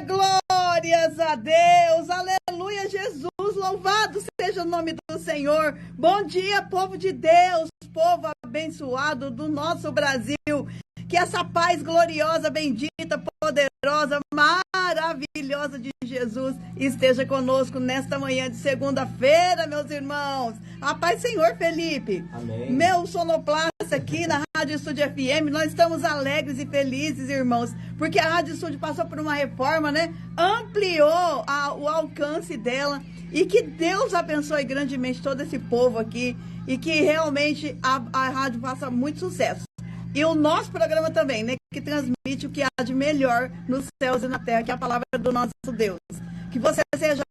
Glórias a Deus, aleluia, Jesus, louvado seja o nome do Senhor. Bom dia, povo de Deus, povo abençoado do nosso Brasil. Que essa paz gloriosa, bendita, poderosa, maravilhosa de Jesus esteja conosco nesta manhã de segunda-feira, meus irmãos. A paz, Senhor Felipe. Amém. Meu sonoplasta aqui na Rádio Estúdio FM, nós estamos alegres e felizes, irmãos, porque a Rádio Estúdio passou por uma reforma, né? Ampliou o alcance dela. E que Deus abençoe grandemente todo esse povo aqui e que realmente a rádio faça muito sucesso. E o nosso programa também, né, que transmite o que há de melhor nos céus e na terra, que é a palavra do nosso Deus. Que você seja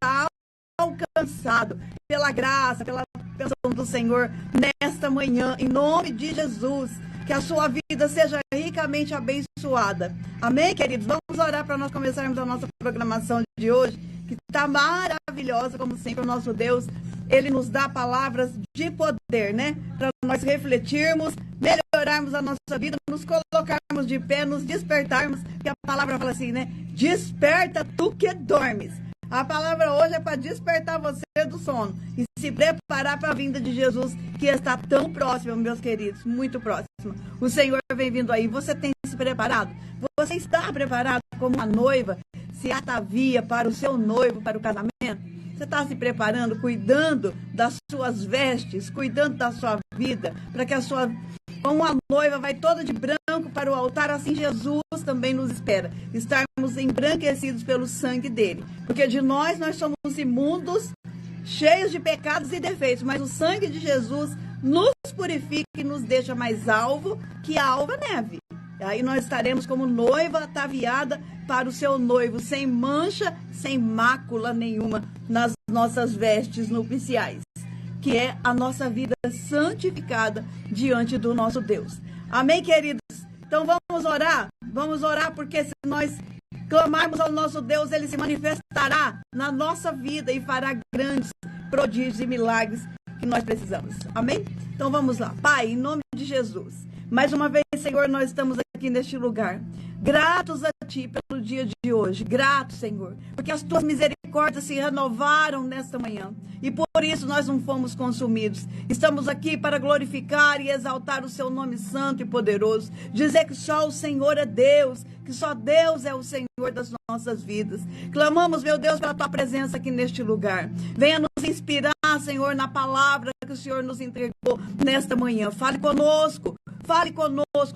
alcançado pela graça, pela bênção do Senhor nesta manhã, em nome de Jesus. Que a sua vida seja ricamente abençoada. Amém, queridos? Vamos orar para nós começarmos a nossa programação de hoje, que está maravilhosa, como sempre, o nosso Deus. Ele nos dá palavras de poder, né? Para nós refletirmos, melhorarmos a nossa vida, nos colocarmos de pé, nos despertarmos. Que a palavra fala assim, né? Desperta tu que dormes. A palavra hoje é para despertar você do sono e se preparar para a vinda de Jesus, que está tão próxima, meus queridos, muito próxima. O Senhor vem vindo aí. Você tem se preparado? Você está preparado como uma noiva se atavia para o seu noivo, para o casamento? Você está se preparando, cuidando das suas vestes, cuidando da sua vida, para que como a noiva vai toda de branco para o altar, assim Jesus também nos espera. Estarmos embranquecidos pelo sangue dele. Porque de nós somos imundos, cheios de pecados e defeitos, mas o sangue de Jesus nos purifica e nos deixa mais alvo que a alva neve. Aí nós estaremos como noiva ataviada para o seu noivo, sem mancha, sem mácula nenhuma nas nossas vestes nupciais, que é a nossa vida santificada diante do nosso Deus. Amém, queridos? Então vamos orar, porque se nós clamarmos ao nosso Deus, ele se manifestará na nossa vida e fará grandes prodígios e milagres que nós precisamos. Amém? Então vamos lá. Pai, em nome de Jesus, mais uma vez, Senhor, nós estamos aqui neste lugar, gratos a Ti pelo dia de hoje, gratos, Senhor, porque as Tuas misericórdias se renovaram nesta manhã, e por isso nós não fomos consumidos. Estamos aqui para glorificar e exaltar o Seu nome santo e poderoso, dizer que só o Senhor é Deus, que só Deus é o Senhor das nossas vidas. Clamamos, meu Deus, pela Tua presença aqui neste lugar. Venha nos inspirar, Senhor, na palavra que o Senhor nos entregou nesta manhã. Fale conosco,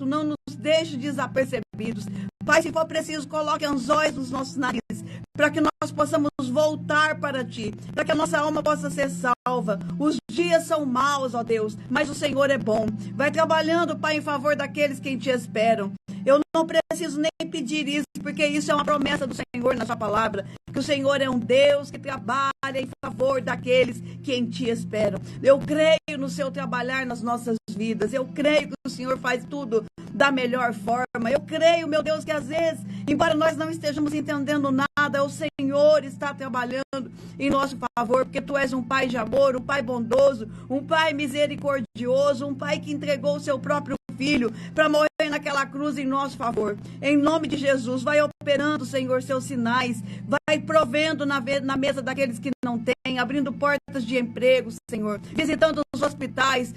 não nos deixe desapercebidos. Pai, se for preciso, coloque anzóis nos nossos narizes, para que nós possamos voltar para Ti, para que a nossa alma possa ser salva. Os dias são maus, ó Deus, mas o Senhor é bom. Vai trabalhando, Pai, em favor daqueles que em Ti esperam. Eu não preciso nem pedir isso, porque isso é uma promessa do Senhor na Sua palavra, que o Senhor é um Deus que trabalha em favor daqueles que em Ti esperam. Eu creio no Seu trabalhar nas nossas vidas. Eu creio que o Senhor faz tudo da melhor forma. Eu creio, meu Deus, que às vezes, embora nós não estejamos entendendo nada, o Senhor está trabalhando em nosso favor, porque Tu és um Pai de amor, um Pai bondoso, um Pai misericordioso, um Pai que entregou o Seu próprio Filho para morrer naquela cruz em nosso favor. Em nome de Jesus, vai operando, Senhor, Seus sinais, vai provendo na mesa daqueles que não têm, abrindo portas de emprego, Senhor, visitando os hospitais,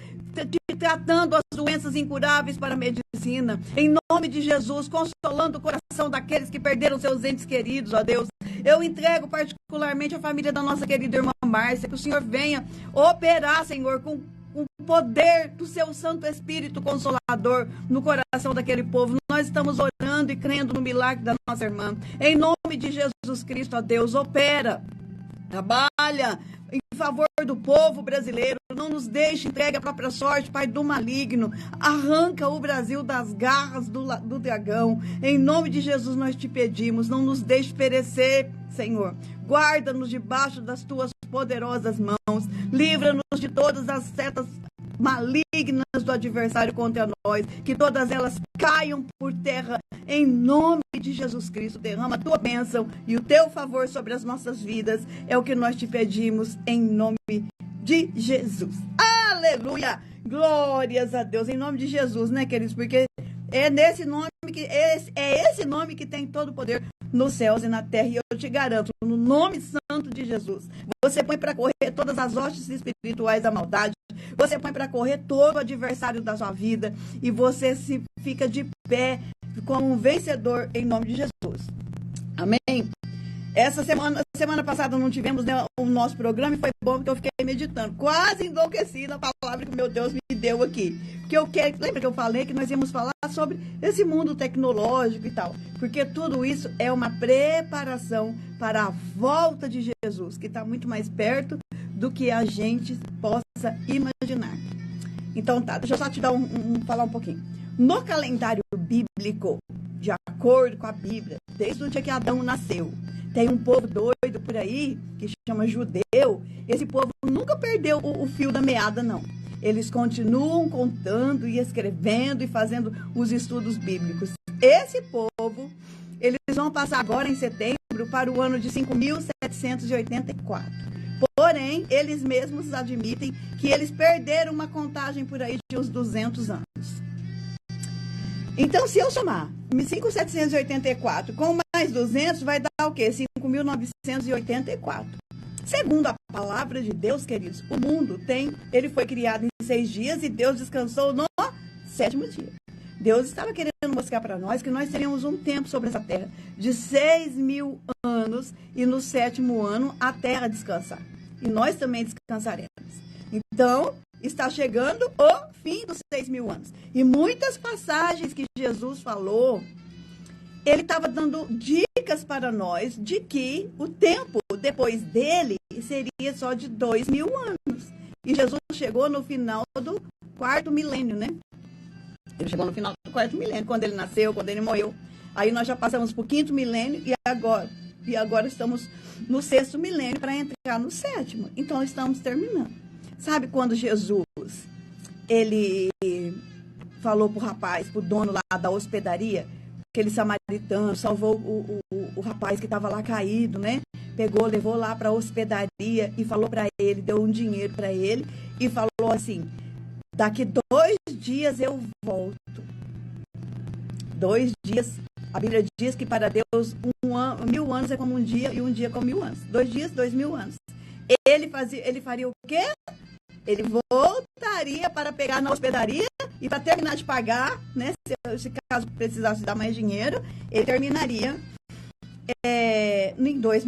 tratando as doenças incuráveis para a medicina. Em nome de Jesus, consolando o coração daqueles que perderam seus entes queridos, ó Deus. Eu entrego particularmente a família da nossa querida irmã Márcia, que o Senhor venha operar, Senhor, com o poder do Seu Santo Espírito Consolador no coração daquele povo. Nós estamos orando e crendo no milagre da nossa irmã. Em nome de Jesus Cristo, ó Deus, opera, trabalha em favor do povo brasileiro. Não nos deixe entregue à própria sorte, Pai, do maligno. Arranca o Brasil das garras do dragão. Em nome de Jesus nós Te pedimos, não nos deixe perecer, Senhor. Guarda-nos debaixo das Tuas poderosas mãos. Livra-nos de todas as setas malignas do adversário contra nós. Que todas elas caiam por terra. Em nome de Jesus Cristo, derrama a Tua bênção e o Teu favor sobre as nossas vidas. É o que nós Te pedimos em nome de Jesus. Aleluia! Glórias a Deus. Em nome de Jesus, né, queridos? Porque é nesse nome esse nome que tem todo o poder nos céus e na terra. E eu te garanto, no nome santo de Jesus, você põe para correr todas as hostes espirituais da maldade, você põe para correr todo o adversário da sua vida, e você se fica de pé como um vencedor em nome de Jesus. Amém? Essa semana passada não tivemos, né, o nosso programa, e foi bom porque eu fiquei meditando, quase enlouqueci na palavra que meu Deus me deu aqui. Porque eu quero, lembra que eu falei que nós íamos falar sobre esse mundo tecnológico e tal? Porque tudo isso é uma preparação para a volta de Jesus, que está muito mais perto do que a gente possa imaginar. Então tá, deixa eu só te dar falar um pouquinho. No calendário bíblico, de acordo com a Bíblia, desde o dia que Adão nasceu, tem um povo doido por aí, que chama judeu. Esse povo nunca perdeu o fio da meada, não. Eles continuam contando e escrevendo e fazendo os estudos bíblicos. Esse povo, eles vão passar agora em setembro para o ano de 5.784. Porém, eles mesmos admitem que eles perderam uma contagem por aí de uns 200 anos. Então, se eu somar 5.784 com mais 200, vai dar o quê? 5.984. Segundo a palavra de Deus, queridos, o mundo ele foi criado em 6 dias e Deus descansou no 7º dia. Deus estava querendo mostrar para nós que nós teríamos um tempo sobre essa terra de 6.000 anos e no 7º ano a terra descansar. E nós também descansaremos. Então, está chegando o fim dos 6.000 anos. E muitas passagens que Jesus falou, ele estava dando dicas para nós de que o tempo depois dele seria só de 2.000 anos. E Jesus chegou no final do 4º milênio, né? Ele chegou no final do 4º milênio, quando ele nasceu, quando ele morreu. Aí nós já passamos para o 5º milênio e agora estamos no 6º milênio para entrar no 7º. Então, estamos terminando. Sabe quando Jesus, ele falou pro rapaz, pro dono lá da hospedaria, aquele samaritano, salvou o rapaz que estava lá caído, né? Pegou, levou lá para a hospedaria e falou para ele, deu um dinheiro para ele e falou assim, daqui 2 dias eu volto. 2 dias, a Bíblia diz que para Deus 1.000 anos é como um dia e um dia como 1.000 anos. 2 dias, 2.000 anos. Ele faria o quê? Ele voltaria para pegar na hospedaria e para terminar de pagar, né? Se caso precisasse dar mais dinheiro, ele terminaria em 2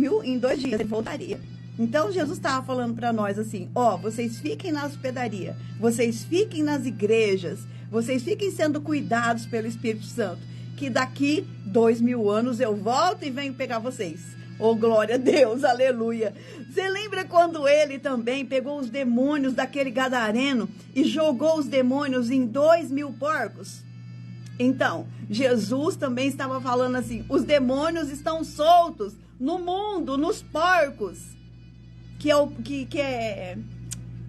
dias, ele voltaria. Então, Jesus estava falando para nós assim, vocês fiquem na hospedaria, vocês fiquem nas igrejas, vocês fiquem sendo cuidados pelo Espírito Santo, que daqui 2.000 anos eu volto e venho pegar vocês. Oh, glória a Deus, aleluia. Você lembra quando ele também pegou os demônios daquele gadareno e jogou os demônios em 2.000 porcos? Então, Jesus também estava falando assim, os demônios estão soltos no mundo, nos porcos. Como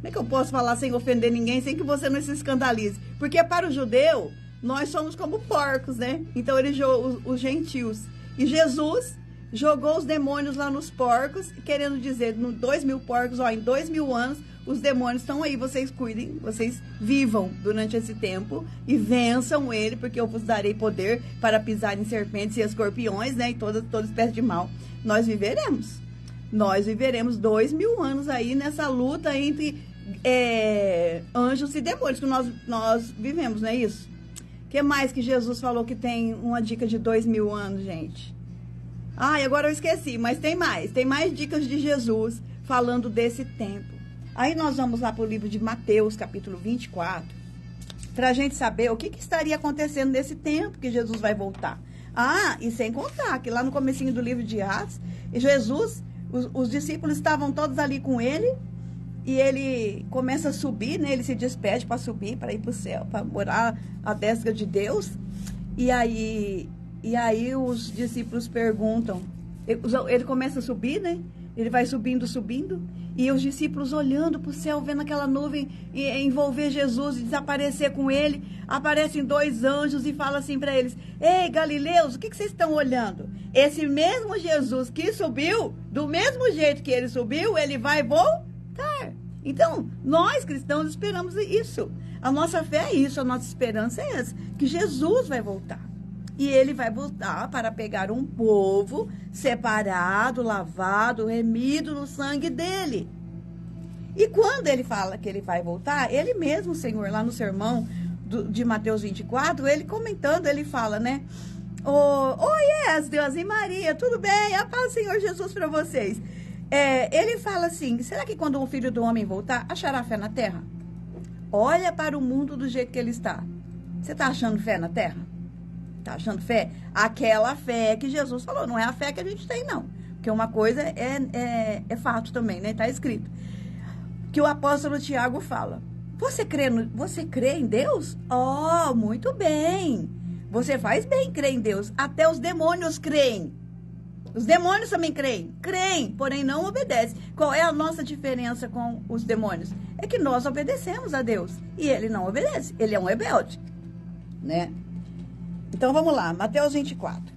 é que eu posso falar sem ofender ninguém, sem que você não se escandalize? Porque para o judeu, nós somos como porcos, né? Então, os gentios. E Jesus jogou os demônios lá nos porcos, querendo dizer, 2.000 porcos, em 2.000 anos, os demônios estão aí, vocês cuidem, vocês vivam durante esse tempo e vençam ele, porque eu vos darei poder para pisar em serpentes e escorpiões, né, e toda espécie de mal. Nós viveremos 2.000 anos aí nessa luta entre anjos e demônios, que nós vivemos, não é isso? O que mais que Jesus falou que tem uma dica de 2.000 anos, gente? Agora eu esqueci, mas tem mais dicas de Jesus falando desse tempo. Aí nós vamos lá para o livro de Mateus, capítulo 24, para a gente saber o que estaria acontecendo nesse tempo que Jesus vai voltar. E sem contar que lá no comecinho do livro de Atos, Jesus, os discípulos estavam todos ali com ele, e ele começa a subir, né? Ele se despede para subir, para ir para o céu, para morar à destra de Deus, e aí os discípulos perguntam, ele começa a subir, né? Ele vai subindo, e os discípulos olhando para o céu, vendo aquela nuvem envolver Jesus e desaparecer com ele, aparecem 2 anjos e falam assim para eles, ei, galileus, o que vocês estão olhando? Esse mesmo Jesus que subiu, do mesmo jeito que ele subiu, ele vai voltar. Então, nós cristãos esperamos isso. A nossa fé é isso, a nossa esperança é essa, que Jesus vai voltar. E ele vai voltar para pegar um povo separado, lavado, remido no sangue dele. E quando ele fala que ele vai voltar, ele mesmo, o Senhor, lá no sermão de Mateus 24, ele comentando, ele fala, né? Yes, Deus e Maria, tudo bem? A paz do Senhor Jesus para vocês. Ele fala assim, será que quando o Filho do Homem voltar, achará fé na terra? Olha para o mundo do jeito que ele está. Você está achando fé na terra? Está achando fé? Aquela fé que Jesus falou, não é a fé que a gente tem, não. Porque uma coisa é fato também, né? Está escrito. Que o apóstolo Tiago fala, você crê em Deus? Oh, muito bem. Você faz bem crer em Deus. Até os demônios creem. Os demônios também creem, porém não obedecem. Qual é a nossa diferença com os demônios? É que nós obedecemos a Deus e ele não obedece, ele é um rebelde, né? Então vamos lá, Mateus 24.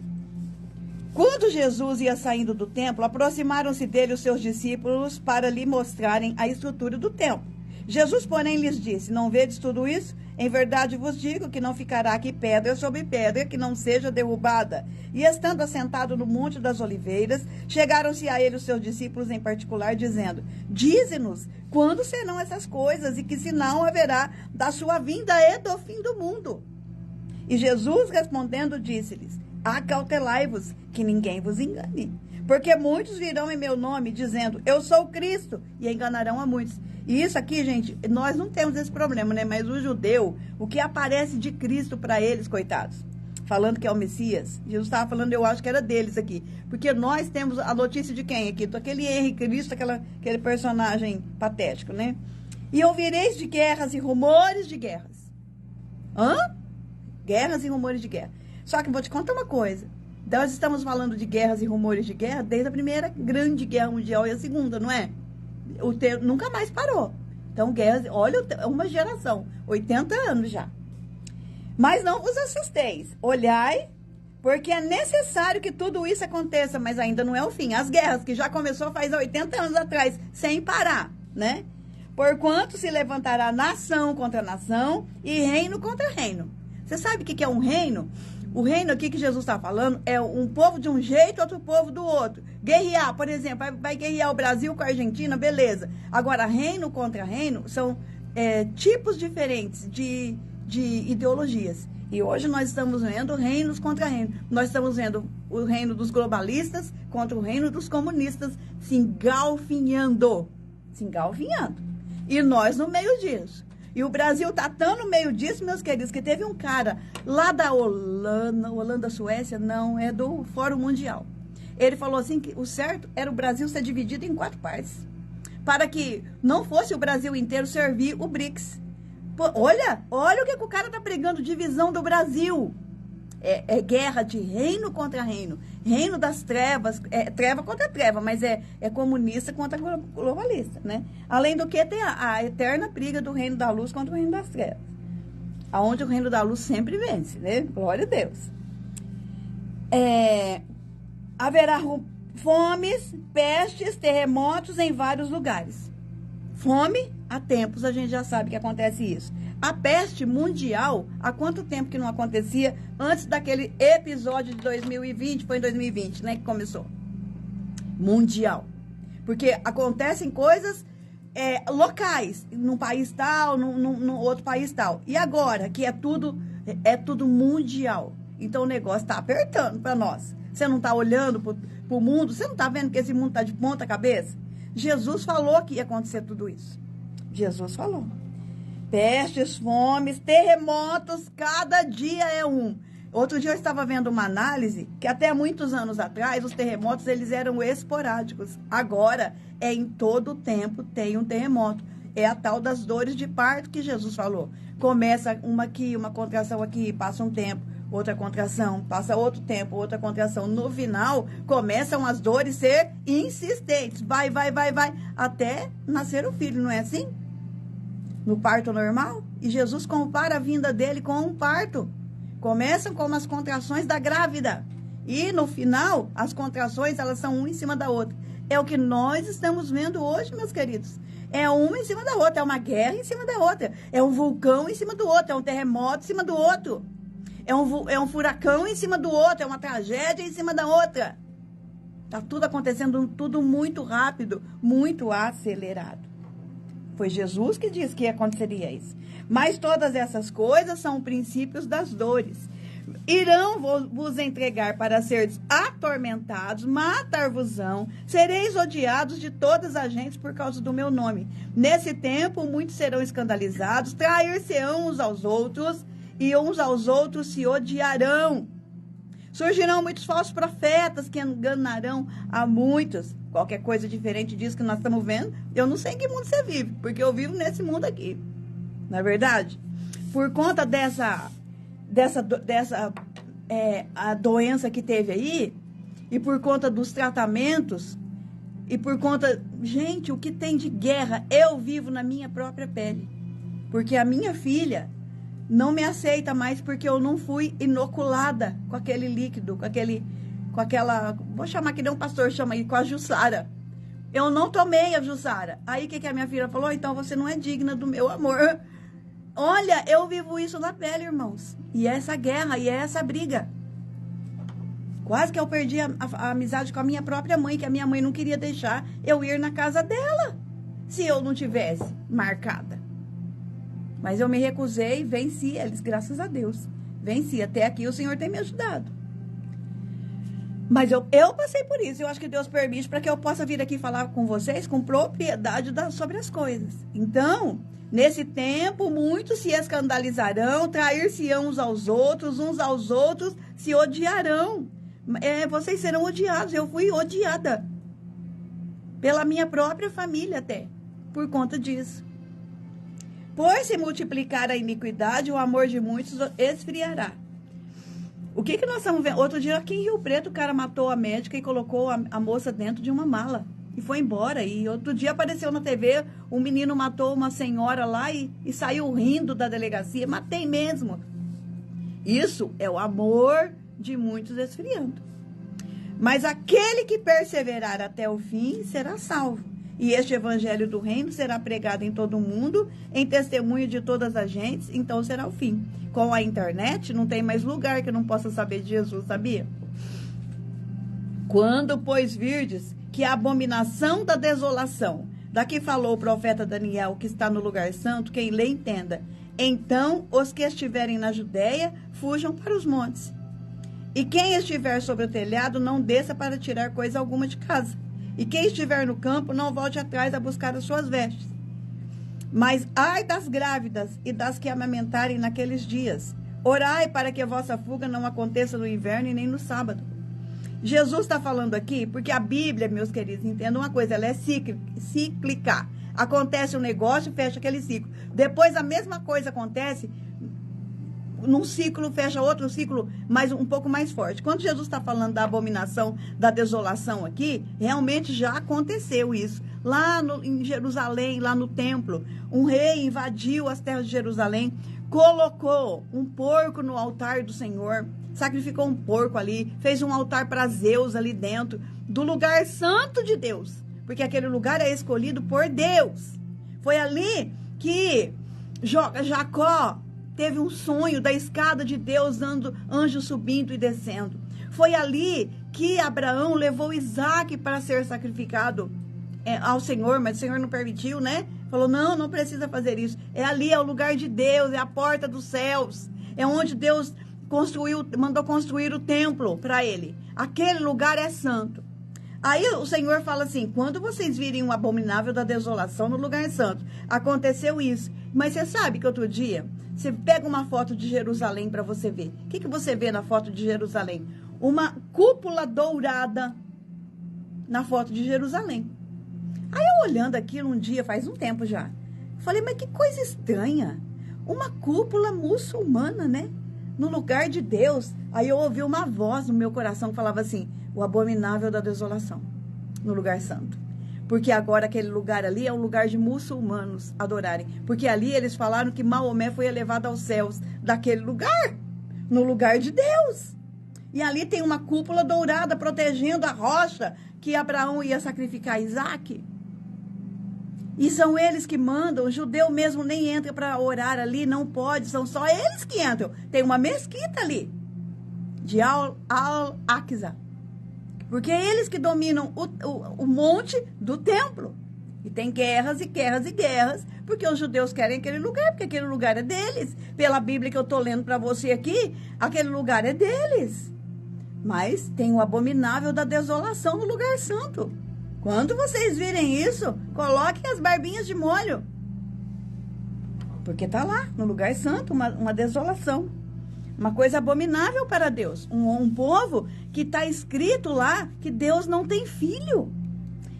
Quando Jesus ia saindo do templo, aproximaram-se dele os seus discípulos para lhe mostrarem a estrutura do templo. Jesus, porém, lhes disse, não vedes tudo isso? Em verdade vos digo que não ficará aqui pedra sobre pedra que não seja derrubada. E estando assentado no Monte das Oliveiras, chegaram-se a ele os seus discípulos em particular, dizendo, dize-nos, quando serão essas coisas e que sinal haverá da sua vinda e do fim do mundo? E Jesus, respondendo, disse-lhes, acautelai-vos, que ninguém vos engane. Porque muitos virão em meu nome, dizendo, eu sou o Cristo, e enganarão a muitos. E isso aqui, gente, nós não temos esse problema, né? Mas o judeu, o que aparece de Cristo para eles, coitados, falando que é o Messias, Jesus estava falando, eu acho que era deles aqui. Porque nós temos a notícia de quem aqui? Daquele Henri Cristo, aquele personagem patético, né? E ouvireis de guerras e rumores de guerras. Hã? Guerras e rumores de guerra. Só que vou te contar uma coisa. Nós estamos falando de guerras e rumores de guerra desde a primeira grande guerra mundial e a segunda, não é? O tempo nunca mais parou. Então, guerras, olha, uma geração, 80 anos já. Mas não vos assusteis. Olhai, porque é necessário que tudo isso aconteça, mas ainda não é o fim. As guerras que já começou faz 80 anos atrás, sem parar, né? Porquanto se levantará nação contra nação e reino contra reino. Você sabe o que é um reino? O reino aqui que Jesus está falando é um povo de um jeito, outro povo do outro. Guerrear, por exemplo, vai guerrear o Brasil com a Argentina, beleza. Agora, reino contra reino são tipos diferentes de ideologias. E hoje nós estamos vendo reinos contra reinos. Nós estamos vendo o reino dos globalistas contra o reino dos comunistas se engalfinhando. Se engalfinhando. E nós no meio disso. E o Brasil está tão no meio disso, meus queridos, que teve um cara lá da Holanda, Suécia, não, é do Fórum Mundial. Ele falou assim que o certo era o Brasil ser dividido em 4 partes. Para que não fosse o Brasil inteiro servir o BRICS. Pô, olha o que o cara está pregando, divisão do Brasil. É guerra de reino contra reino. Reino das trevas, treva contra treva, mas é comunista contra globalista, né? Além do que tem a eterna briga do reino da luz contra o reino das trevas. Aonde o reino da luz sempre vence, né? Glória a Deus. Haverá fomes, pestes, terremotos em vários lugares. Fome, há tempos a gente já sabe que acontece isso. A peste mundial, há quanto tempo que não acontecia antes daquele episódio de 2020, foi em 2020, né, que começou? Mundial. Porque acontecem coisas locais, num país tal, num outro país tal. E agora, que é tudo mundial. Então o negócio está apertando para nós. Você não está olhando para o mundo, você não está vendo que esse mundo está de ponta cabeça? Jesus falou que ia acontecer tudo isso. Jesus falou. Pestes, fomes, terremotos, cada dia é um. Outro dia eu estava vendo uma análise que até muitos anos atrás os terremotos eles eram esporádicos. Agora em todo o tempo tem um terremoto. É a tal das dores de parto que Jesus falou. Começa uma aqui, uma contração aqui, passa um tempo, outra contração, passa outro tempo, outra contração. No final começam as dores ser insistentes. Vai, até nascer o filho, não é assim? No parto normal, e Jesus compara a vinda dele com um parto. Começam como as contrações da grávida. E no final, as contrações, elas são uma em cima da outra. É o que nós estamos vendo hoje, meus queridos. É uma em cima da outra, é uma guerra em cima da outra. É um vulcão em cima do outro, é um terremoto em cima do outro. É um furacão em cima do outro, é uma tragédia em cima da outra. Está tudo acontecendo, tudo muito rápido, muito acelerado. Foi Jesus que disse que aconteceria isso. Mas todas essas coisas são princípios das dores. Irão vos entregar para seres atormentados, matar-vos-ão, sereis odiados de todas as gentes por causa do meu nome. Nesse tempo, muitos serão escandalizados, trair-se-ão uns aos outros, e uns aos outros se odiarão. Surgirão muitos falsos profetas que enganarão a muitos. Qualquer coisa diferente disso que nós estamos vendo, eu não sei em que mundo você vive, porque eu vivo nesse mundo aqui. Não é verdade? Por conta a doença que teve aí, e por conta dos tratamentos, e por conta... Gente, o que tem de guerra, eu vivo na minha própria pele. Porque a minha filha não me aceita mais porque eu não fui inoculada com aquele líquido, com aquela, vou chamar que nem um pastor chama aí, com a Jussara. Eu não tomei a Jussara. Aí o que a minha filha falou? Então você não é digna do meu amor. Olha, eu vivo isso na pele, irmãos. E é essa guerra, e é essa briga. Quase que eu perdi a amizade com a minha própria mãe, que a minha mãe não queria deixar eu ir na casa dela, se eu não tivesse marcada. Mas eu me recusei e venci eles, graças a Deus. Venci. Até aqui o Senhor tem me ajudado. Mas eu passei por isso. Eu acho que Deus permite para que eu possa vir aqui falar com vocês com propriedade sobre as coisas. Então, nesse tempo, muitos se escandalizarão, trair-se-ão uns aos outros se odiarão. Vocês serão odiados. Eu fui odiada pela minha própria família até, por conta disso. Por se multiplicar a iniquidade, o amor de muitos esfriará. O que nós estamos vendo? Outro dia aqui em Rio Preto, o cara matou a médica e colocou a moça dentro de uma mala. E foi embora. E outro dia apareceu na TV, um menino matou uma senhora lá e saiu rindo da delegacia. Matei mesmo. Isso é o amor de muitos esfriando. Mas aquele que perseverar até o fim será salvo. E este evangelho do reino será pregado em todo o mundo, em testemunho de todas as gentes, então será o fim. Com a internet, não tem mais lugar que não possa saber de Jesus, sabia? Quando, pois, virdes que a abominação da desolação, da que falou o profeta Daniel, que está no lugar santo, quem lê entenda, então os que estiverem na Judéia, fujam para os montes. E quem estiver sobre o telhado, não desça para tirar coisa alguma de casa. E quem estiver no campo, não volte atrás a buscar as suas vestes. Mas ai das grávidas e das que amamentarem naqueles dias. Orai para que a vossa fuga não aconteça no inverno e nem no sábado. Jesus está falando aqui, porque a Bíblia, meus queridos, entendam uma coisa, ela é cíclica. Acontece um negócio, fecha aquele ciclo. Depois a mesma coisa acontece, num ciclo, fecha outro ciclo, mas um pouco mais forte. Quando Jesus está falando da abominação, da desolação aqui, realmente já aconteceu isso. Lá em Jerusalém, lá no templo, um rei invadiu as terras de Jerusalém, colocou um porco no altar do Senhor, sacrificou um porco ali, fez um altar para Zeus ali dentro, do lugar santo de Deus, porque aquele lugar é escolhido por Deus. Foi ali que Jacó teve um sonho da escada de Deus, anjo subindo e descendo. Foi ali que Abraão levou Isaac para ser sacrificado ao Senhor, mas o Senhor não permitiu, né? Falou, não precisa fazer isso. É ali, é o lugar de Deus, é a porta dos céus. É onde Deus mandou construir o templo para ele. Aquele lugar é santo. Aí o Senhor fala assim, quando vocês virem um abominável da desolação no lugar santo, aconteceu isso. Mas você sabe que outro dia, você pega uma foto de Jerusalém para você ver. O que você vê na foto de Jerusalém? Uma cúpula dourada na foto de Jerusalém. Aí eu olhando aquilo um dia, faz um tempo já, falei, mas que coisa estranha. Uma cúpula muçulmana, né? No lugar de Deus. Aí eu ouvi uma voz no meu coração que falava assim, o abominável da desolação, no lugar santo. Porque agora aquele lugar ali é um lugar de muçulmanos adorarem. Porque ali eles falaram que Maomé foi elevado aos céus daquele lugar, no lugar de Deus. E ali tem uma cúpula dourada protegendo a rocha que Abraão ia sacrificar Isaac. E são eles que mandam, o judeu mesmo nem entra para orar ali, não pode, são só eles que entram. Tem uma mesquita ali, de Al-Aqsa, porque é eles que dominam o monte do templo. E tem guerras e guerras e guerras, porque os judeus querem aquele lugar, porque aquele lugar é deles. Pela Bíblia que eu estou lendo para você aqui, aquele lugar é deles. Mas tem o abominável da desolação no lugar santo. Quando vocês virem isso, coloquem as barbinhas de molho. Porque está lá, no lugar santo, uma desolação. Uma coisa abominável para Deus. Um povo que está escrito lá que Deus não tem filho.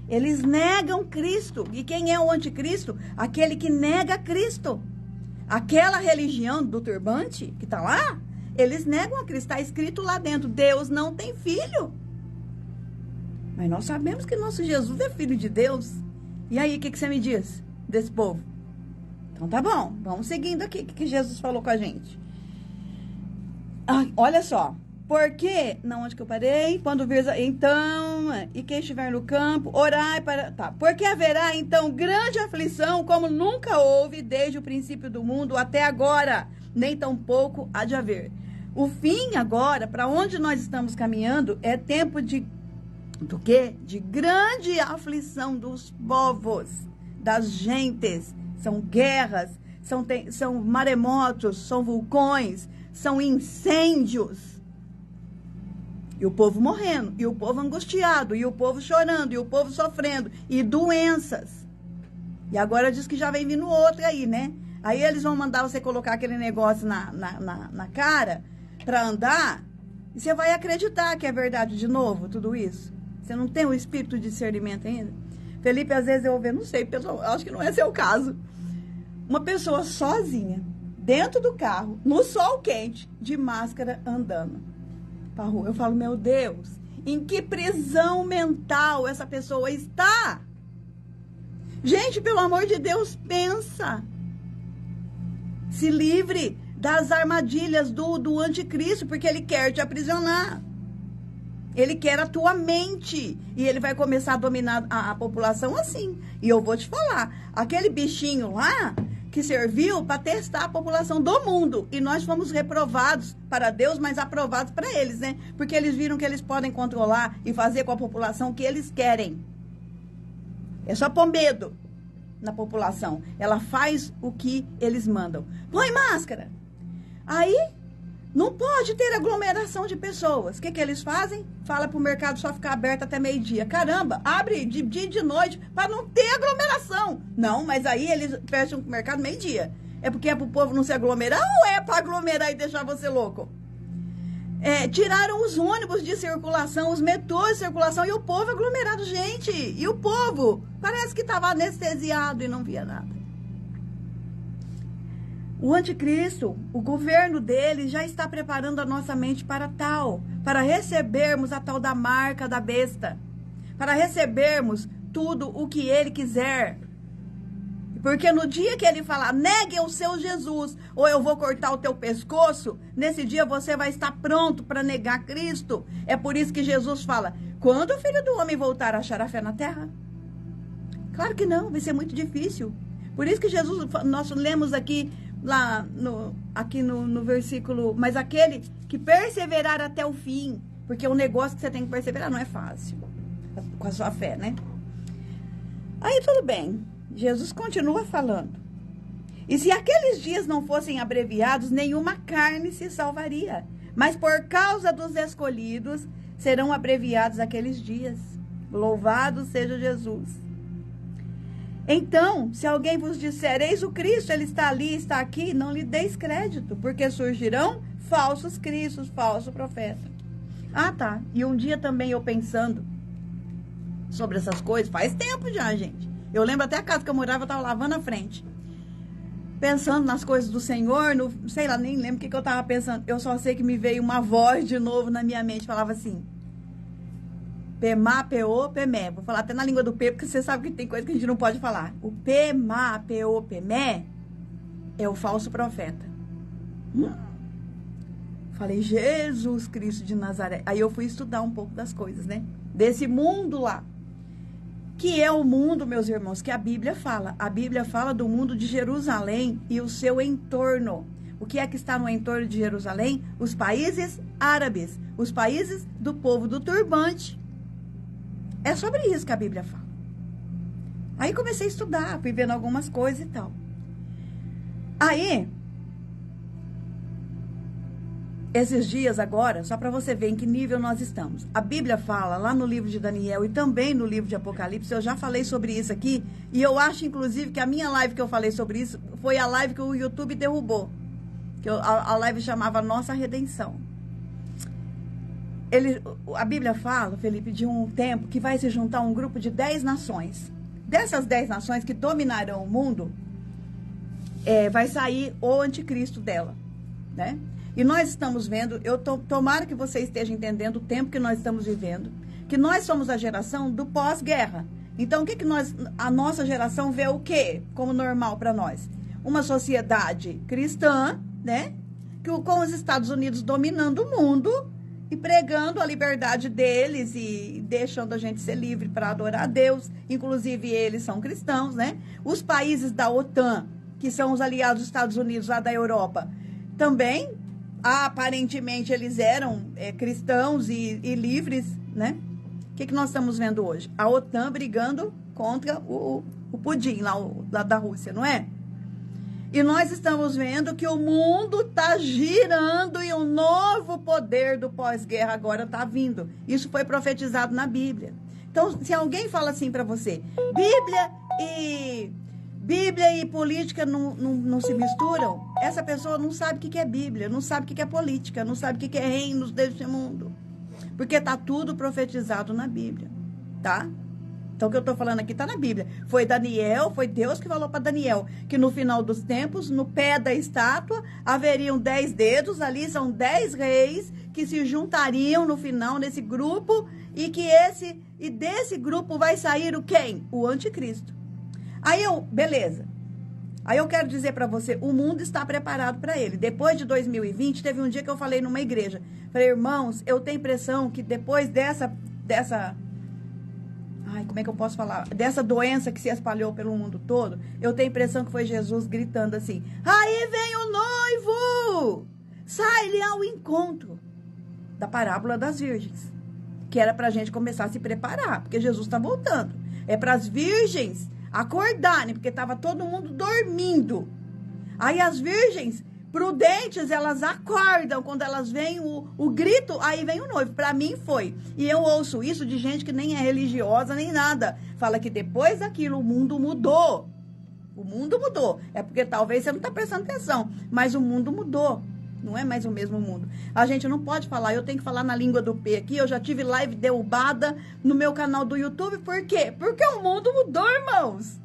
Eles negam Cristo. E quem é o anticristo? Aquele que nega Cristo. Aquela religião do turbante que está lá, eles negam a Cristo. Está escrito lá dentro, Deus não tem filho. Mas nós sabemos que nosso Jesus é filho de Deus. E aí, o que você me diz desse povo? Então tá bom, vamos seguindo aqui. O que Jesus falou com a gente? Olha só. Porque, não, onde que eu parei? Quando vir, então, e quem estiver no campo, orai para... Tá, porque haverá, então, grande aflição, como nunca houve desde o princípio do mundo até agora, nem tampouco há de haver. O fim agora, para onde nós estamos caminhando, é tempo do quê? De grande aflição dos povos, das gentes. São guerras, são maremotos, são vulcões, são incêndios. E o povo morrendo, e o povo angustiado, e o povo chorando, e o povo sofrendo, e doenças. E agora diz que já vem vindo outro aí, né? Aí eles vão mandar você colocar aquele negócio na cara para andar, e você vai acreditar que é verdade de novo, tudo isso. Você não tem o espírito de discernimento ainda? Felipe, às vezes eu ouvi, não sei, pessoal, acho que não é seu caso. Uma pessoa sozinha, dentro do carro, no sol quente, de máscara, andando pra rua. Eu falo, meu Deus, em que prisão mental essa pessoa está? Gente, pelo amor de Deus, pensa. Se livre das armadilhas do anticristo, porque ele quer te aprisionar. Ele quer a tua mente. E ele vai começar a dominar a população assim. E eu vou te falar, aquele bichinho lá que serviu para testar a população do mundo. E nós fomos reprovados para Deus, mas aprovados para eles, né? Porque eles viram que eles podem controlar e fazer com a população o que eles querem. É só pôr medo na população. Ela faz o que eles mandam. Põe máscara. Aí, não pode ter aglomeração de pessoas. O que eles fazem? Fala para o mercado só ficar aberto até meio-dia. Caramba, abre de dia e de noite para não ter aglomeração. Não, mas aí eles fecham o mercado meio-dia. É porque é para o povo não se aglomerar ou é para aglomerar e deixar você louco? Tiraram os ônibus de circulação, os metrôs de circulação e o povo aglomerado. Gente, e o povo parece que estava anestesiado e não via nada. O anticristo, o governo dele já está preparando a nossa mente para recebermos a tal da marca da besta, para recebermos tudo o que ele quiser. Porque no dia que ele falar, negue o seu Jesus, ou eu vou cortar o teu pescoço, nesse dia você vai estar pronto para negar Cristo. É por isso que Jesus fala, quando o Filho do Homem voltar, achará fé na terra? Claro que não, vai ser muito difícil. Por isso que Jesus, nós lemos aqui, lá no versículo, mas aquele que perseverar até o fim, porque o negócio que você tem que perseverar não é fácil, com a sua fé, né? Aí tudo bem, Jesus continua falando. E se aqueles dias não fossem abreviados, nenhuma carne se salvaria, mas por causa dos escolhidos, serão abreviados aqueles dias. Louvado seja Jesus. Então, se alguém vos disser, eis o Cristo, ele está ali, está aqui, não lhe deis crédito, porque surgirão falsos cristos, falso profeta. Ah, tá. E um dia também eu pensando sobre essas coisas, faz tempo já, gente. Eu lembro até a casa que eu morava, eu estava lavando a frente. Pensando nas coisas do Senhor, sei lá, nem lembro o que eu estava pensando. Eu só sei que me veio uma voz de novo na minha mente, falava assim... Pemá, P-O, Pemé. Vou falar até na língua do P, porque você sabe que tem coisa que a gente não pode falar. O Pemá, P-O, Pemé é o falso profeta. Falei, Jesus Cristo de Nazaré. Aí eu fui estudar um pouco das coisas, né? Desse mundo lá. que é o mundo, meus irmãos, que a Bíblia fala. A Bíblia fala do mundo de Jerusalém e o seu entorno. O que é que está no entorno de Jerusalém? Os países árabes, os países do povo do turbante. É sobre isso que a Bíblia fala. Aí comecei a estudar, fui vendo algumas coisas e tal. Aí, esses dias agora, só para você ver em que nível nós estamos. A Bíblia fala lá no livro de Daniel e também no livro de Apocalipse, eu já falei sobre isso aqui, e eu acho inclusive que a minha live que eu falei sobre isso foi a live que o YouTube derrubou. A live chamava Nossa Redenção. A Bíblia fala, Felipe, de um tempo que vai se juntar um grupo de 10 nações. Dessas 10 nações que dominarão o mundo, vai sair o anticristo dela, né? E nós estamos vendo, tomara que você esteja entendendo o tempo que nós estamos vivendo, que nós somos a geração do pós-guerra. Então, a nossa geração vê o quê como normal para nós? Uma sociedade cristã, né? Com os Estados Unidos dominando o mundo e pregando a liberdade deles e deixando a gente ser livre para adorar a Deus. Inclusive, eles são cristãos, né? Os países da OTAN, que são os aliados dos Estados Unidos lá da Europa, também, aparentemente, eles eram cristãos e livres, né? O que nós estamos vendo hoje? A OTAN brigando contra o Putin lá da Rússia, não é? E nós estamos vendo que o mundo está girando e um novo poder do pós-guerra agora está vindo. Isso foi profetizado na Bíblia. Então, se alguém fala assim para você, Bíblia e política não se misturam, essa pessoa não sabe o que é Bíblia, não sabe o que é política, não sabe o que é reinos desse mundo. Porque está tudo profetizado na Bíblia, tá? Então, o que eu estou falando aqui está na Bíblia. Foi Deus que falou para Daniel que no final dos tempos, no pé da estátua, haveriam 10 dedos, ali são 10 reis que se juntariam no final nesse grupo e desse grupo vai sair o quem? O anticristo. Beleza. Aí eu quero dizer para você, o mundo está preparado para ele. Depois de 2020, teve um dia que eu falei numa igreja. Falei, irmãos, eu tenho impressão que depois dessa como é que eu posso falar? Dessa doença que se espalhou pelo mundo todo, eu tenho a impressão que foi Jesus gritando assim, aí vem o noivo, sai-lhe ao encontro, da parábola das virgens, que era pra gente começar a se preparar, porque Jesus está voltando. É para as virgens acordarem, porque estava todo mundo dormindo. Aí as virgens prudentes, elas acordam, quando elas veem o grito, aí vem o noivo. Para mim foi. E eu ouço isso de gente que nem é religiosa, nem nada. Fala que depois daquilo o mundo mudou. O mundo mudou. É porque talvez você não está prestando atenção, mas o mundo mudou. Não é mais o mesmo mundo. A gente não pode falar, eu tenho que falar na língua do P aqui. Eu já tive live derrubada no meu canal do YouTube. Por quê? Porque o mundo mudou, irmãos.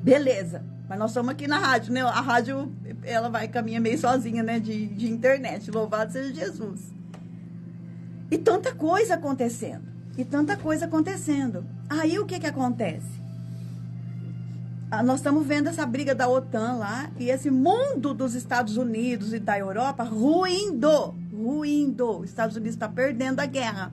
Beleza. Mas nós estamos aqui na rádio, né? A rádio, ela caminha meio sozinha, né? De internet. Louvado seja Jesus. E tanta coisa acontecendo. Aí, o que acontece? Nós estamos vendo essa briga da OTAN lá. E esse mundo dos Estados Unidos e da Europa ruindo. Os Estados Unidos está perdendo a guerra.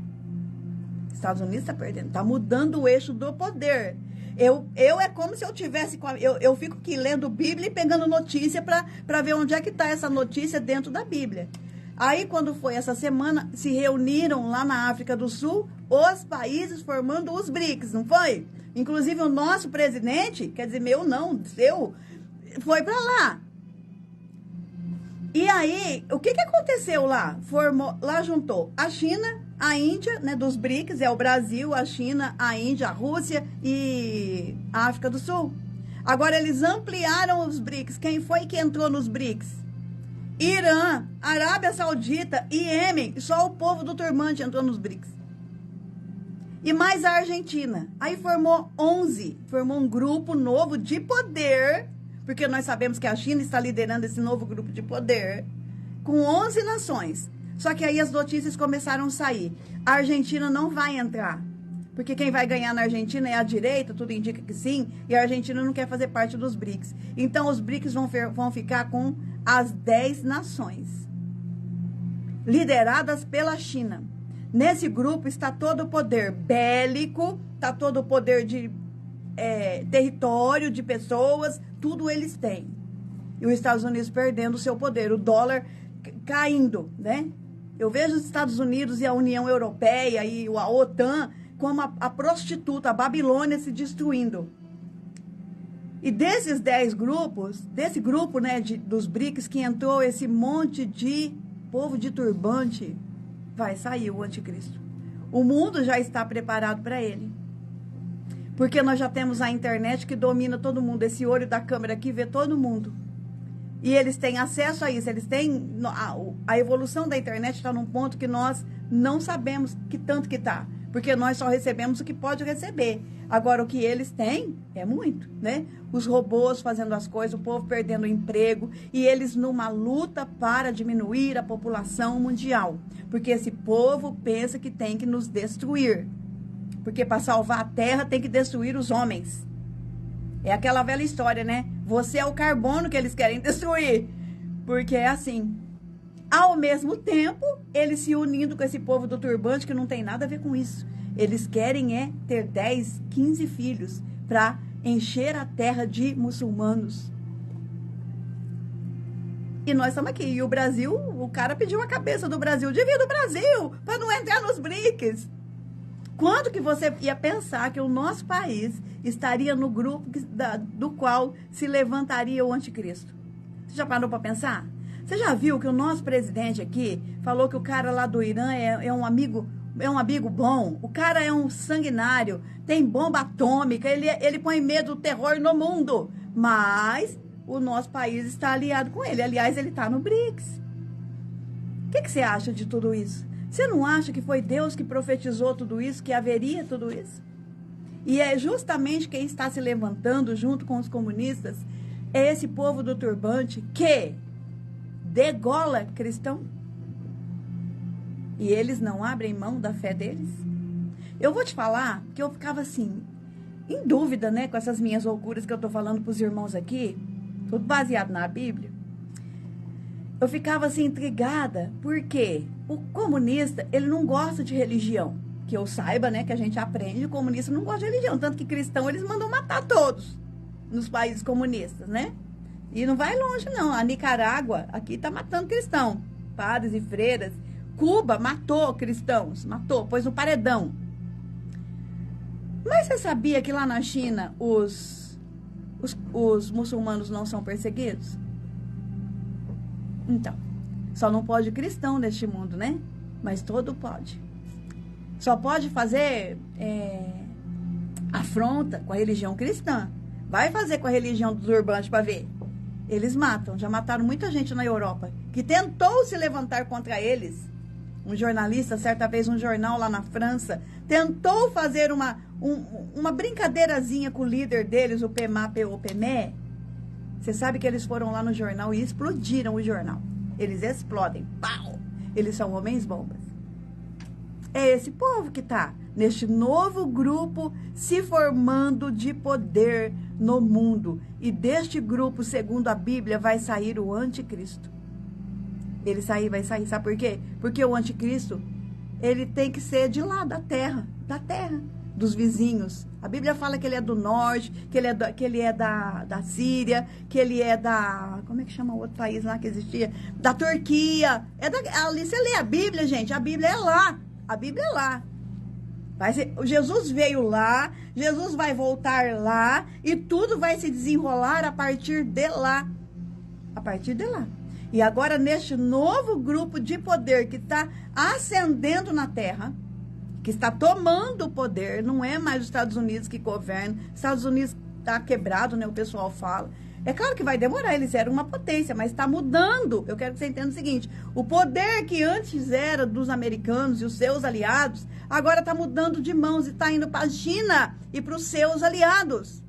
Estados Unidos está perdendo. Está mudando o eixo do poder. É como se eu tivesse... Eu fico aqui lendo Bíblia e pegando notícia para ver onde é que está essa notícia dentro da Bíblia. Aí, quando foi essa semana, se reuniram lá na África do Sul os países formando os BRICS, não foi? Inclusive, o nosso presidente, quer dizer, meu não, seu, foi para lá. E aí, o que aconteceu lá? Lá juntou a China, a Índia, né, dos BRICS, é o Brasil, a China, a Índia, a Rússia e a África do Sul. Agora, eles ampliaram os BRICS. Quem foi que entrou nos BRICS? Irã, Arábia Saudita e Iêmen. Só o povo do turbante entrou nos BRICS. E mais a Argentina. Aí formou 11. Formou um grupo novo de poder, porque nós sabemos que a China está liderando esse novo grupo de poder, com 11 nações. Só que aí as notícias começaram a sair. A Argentina não vai entrar, porque quem vai ganhar na Argentina é a direita, tudo indica que sim, e a Argentina não quer fazer parte dos BRICS. Então, os BRICS vão ficar com as 10 nações, lideradas pela China. Nesse grupo está todo o poder bélico, está todo o poder de território, de pessoas, tudo eles têm. E os Estados Unidos perdendo o seu poder, o dólar caindo, né? Eu vejo os Estados Unidos e a União Europeia e a OTAN como a prostituta, a Babilônia se destruindo. E desses 10 grupos, desse grupo, né, dos BRICS, que entrou esse monte de povo de turbante, vai sair o anticristo. O mundo já está preparado para ele. Porque nós já temos a internet que domina todo mundo. Esse olho da câmera aqui vê todo mundo. E eles têm acesso a isso. Eles têm... A evolução da internet está num ponto que nós não sabemos que tanto que está. Porque nós só recebemos o que pode receber. Agora, o que eles têm é muito, né? Os robôs fazendo as coisas, o povo perdendo o emprego. E eles numa luta para diminuir a população mundial. Porque esse povo pensa que tem que nos destruir. Porque para salvar a terra tem que destruir os homens. É aquela velha história, né? Você é o carbono que eles querem destruir. Porque é assim. Ao mesmo tempo, eles se unindo com esse povo do turbante, que não tem nada a ver com isso. Eles querem ter 10, 15 filhos para encher a terra de muçulmanos. E nós estamos aqui. E o Brasil, o cara pediu a cabeça do Brasil. Divida o Brasil para não entrar nos BRICS. Quando que você ia pensar que o nosso país estaria no grupo do qual se levantaria o anticristo? Você já parou para pensar? Você já viu que o nosso presidente aqui falou que o cara lá do Irã é um amigo bom? O cara é um sanguinário, tem bomba atômica, ele põe medo do terror no mundo. Mas o nosso país está aliado com ele. Aliás, ele está no BRICS. O que você acha de tudo isso? Você não acha que foi Deus que profetizou tudo isso, que haveria tudo isso? E é justamente quem está se levantando junto com os comunistas, é esse povo do turbante que degola cristão. E eles não abrem mão da fé deles. Eu vou te falar que eu ficava assim, em dúvida, né, com essas minhas loucuras que eu tô falando pros irmãos aqui, tudo baseado na Bíblia. Eu ficava assim intrigada, porque o comunista, ele não gosta de religião. Que eu saiba, né, que a gente aprende, o comunista não gosta de religião. Tanto que cristão, eles mandam matar todos nos países comunistas, né? E não vai longe, não. A Nicarágua, aqui tá matando cristão. Padres e freiras. Cuba matou cristãos, matou, pôs no paredão. Mas você sabia que lá na China os muçulmanos não são perseguidos? Então, só não pode cristão neste mundo, né? Mas todo pode. Só pode fazer afronta com a religião cristã. Vai fazer com a religião dos urbanos para ver. Eles matam. Já mataram muita gente na Europa que tentou se levantar contra eles. Um jornalista, certa vez, um jornal lá na França, tentou fazer uma brincadeirazinha com o líder deles, o PMA. Você sabe que eles foram lá no jornal e explodiram o jornal. Eles explodem. Pau! Eles são homens bombas. É esse povo que está neste novo grupo se formando de poder no mundo. E deste grupo, segundo a Bíblia, vai sair o anticristo. Ele vai sair, sabe por quê? Porque o anticristo, ele tem que ser de lá, da terra, dos vizinhos. A Bíblia fala que ele é do norte, que ele é da Síria, que ele é da... Como é que chama o outro país lá que existia? Da Turquia. Ali você lê a Bíblia, gente, a Bíblia é lá. A Bíblia é lá. Jesus veio lá, Jesus vai voltar lá, e tudo vai se desenrolar a partir de lá. A partir de lá. E agora, neste novo grupo de poder que está ascendendo na Terra, que está tomando o poder, não é mais os Estados Unidos que governam, os Estados Unidos está quebrado, né? O pessoal fala. É claro que vai demorar, eles eram uma potência, mas está mudando. Eu quero que você entenda o seguinte, o poder que antes era dos americanos e os seus aliados, agora está mudando de mãos e está indo para a China e para os seus aliados.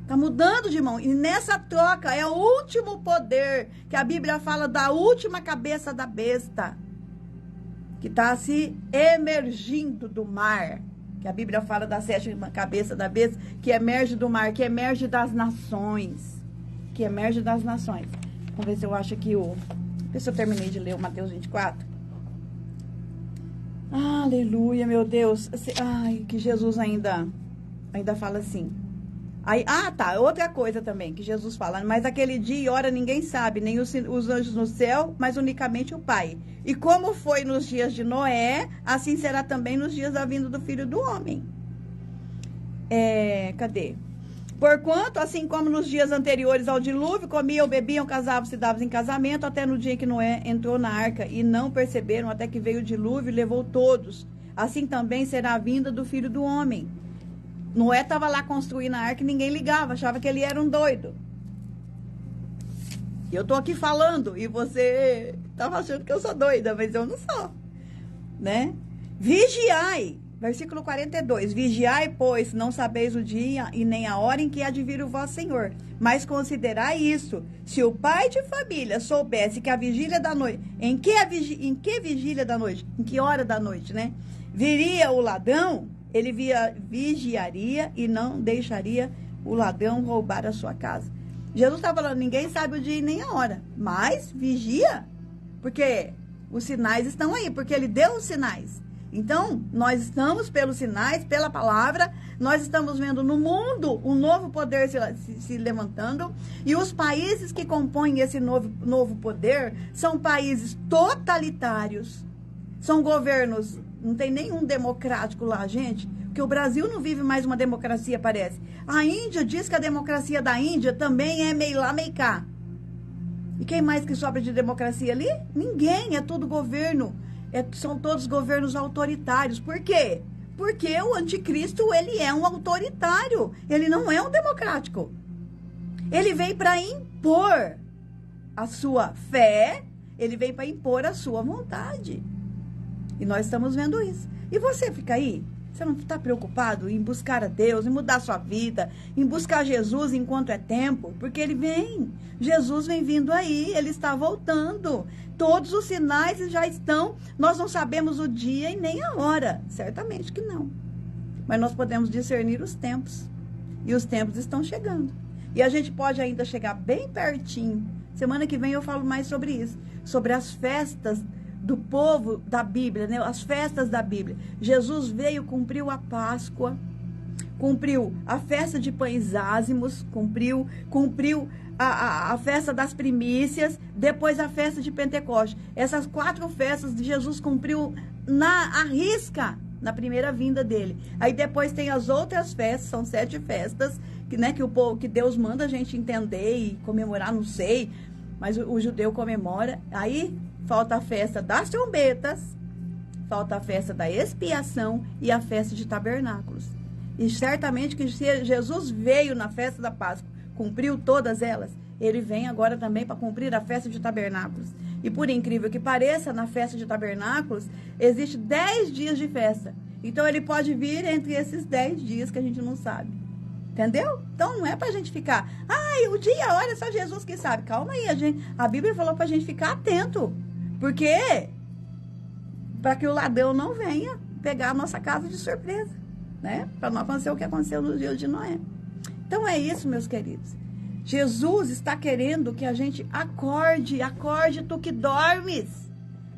Está mudando de mão. E nessa troca é o último poder, que a Bíblia fala da última cabeça da besta, que está se emergindo do mar. Que a Bíblia fala da sétima cabeça da besta, que emerge do mar, que emerge das nações. Que emerge das nações. Vamos ver se eu acho aqui ver se eu terminei de ler o Mateus 24. Aleluia, meu Deus. Ai, que Jesus ainda fala assim. Aí, tá, outra coisa também que Jesus fala, mas aquele dia e hora ninguém sabe, nem os anjos no céu, mas unicamente o Pai. E como foi nos dias de Noé, assim será também nos dias da vinda do Filho do Homem. Cadê? Porquanto, assim como nos dias anteriores ao dilúvio, comiam, bebiam, casavam-se, davam em casamento, até no dia em que Noé entrou na arca, e não perceberam até que veio o dilúvio e levou todos. Assim também será a vinda do Filho do Homem. Noé estava lá construindo a arca e ninguém ligava, achava que ele era um doido. Eu estou aqui falando e você estava achando que eu sou doida, mas eu não sou, né? Vigiai, versículo 42, vigiai, pois não sabeis o dia e nem a hora em que há de vir o vosso Senhor, mas considerai isso, se o pai de família soubesse que a vigília da noite, em que vigília da noite, em que hora da noite, né? Viria o ladrão, ele vigiaria e não deixaria o ladrão roubar a sua casa. Jesus está falando, ninguém sabe o dia e nem a hora, mas vigia, porque os sinais estão aí, porque ele deu os sinais. Então, nós estamos pelos sinais, pela palavra, nós estamos vendo no mundo um novo poder se levantando, e os países que compõem esse novo poder são países totalitários, são governos. Não tem nenhum democrático lá, gente, porque o Brasil não vive mais uma democracia, parece. A Índia diz que a democracia da Índia também é meio lá, meio cá. E quem mais que sobra de democracia ali? Ninguém, é todo governo. São todos governos autoritários. Por quê? Porque o anticristo, ele é um autoritário. Ele não é um democrático. Ele veio para impor a sua fé, ele veio para impor a sua vontade. E nós estamos vendo isso. E você fica aí? Você não está preocupado em buscar a Deus, em mudar a sua vida, em buscar Jesus enquanto é tempo? Porque ele vem. Jesus vem vindo aí, ele está voltando. Todos os sinais já estão. Nós não sabemos o dia e nem a hora. Certamente que não. Mas nós podemos discernir os tempos. E os tempos estão chegando. E a gente pode ainda chegar bem pertinho. Semana que vem eu falo mais sobre isso. Sobre as festas do povo da Bíblia, né? As festas da Bíblia. Jesus veio, cumpriu a Páscoa, cumpriu a festa de pães ázimos, cumpriu a festa das primícias, depois a festa de Pentecostes. Essas 4 festas de Jesus cumpriu à risca na primeira vinda dele. Aí depois tem as outras festas, são 7 festas, que Deus manda a gente entender e comemorar, não sei, mas o judeu comemora. Aí falta a festa das trombetas, falta a festa da expiação e a festa de tabernáculos. E certamente que se Jesus veio na festa da Páscoa, cumpriu todas elas, ele vem agora também para cumprir a festa de tabernáculos. E por incrível que pareça, na festa de tabernáculos, existe 10 dias de festa. Então ele pode vir entre esses 10 dias que a gente não sabe. Entendeu? Então não é pra gente ficar, o dia, olha, só Jesus que sabe. Calma aí, a Bíblia falou pra gente ficar atento. Porque para que o ladrão não venha pegar a nossa casa de surpresa, né? Para não acontecer o que aconteceu no dia de Noé. Então é isso, meus queridos. Jesus está querendo que a gente acorde tu que dormes.